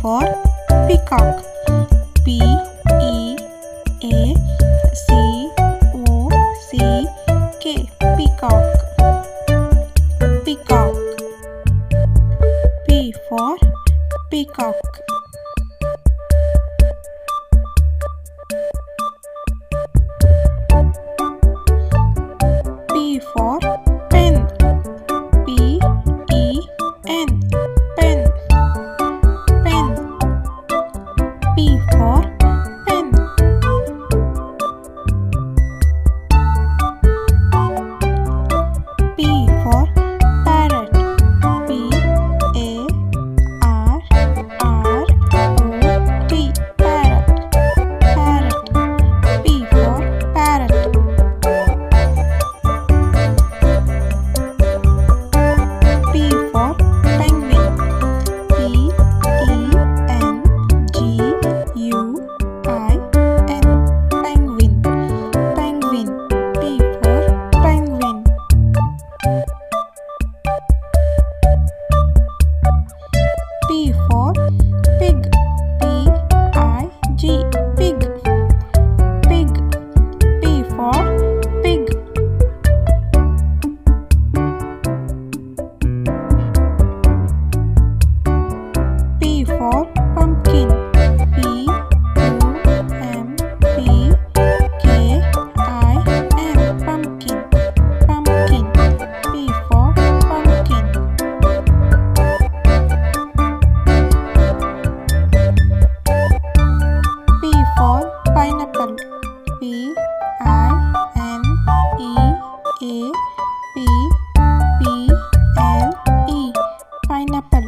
for peacock. Peacock. Peacock. Peacock. P for peacock. P for pen. P-E-N. Pen. Pen. P for pen. P for parrot. P-A-R-R-O-T. Parrot. Parrot. P for parrot. P for penguin. P-E-N-G-U-I-N. Penguin. Penguin. P for penguin. P for pig. P-I-G. Pig. Pig. P for pig. P for pumpkin. P-U-M-P-K-I-N. Pumpkin. Pumpkin. P for pumpkin. P for pineapple. P-I-N-E-A-P-P-L-E. Pineapple.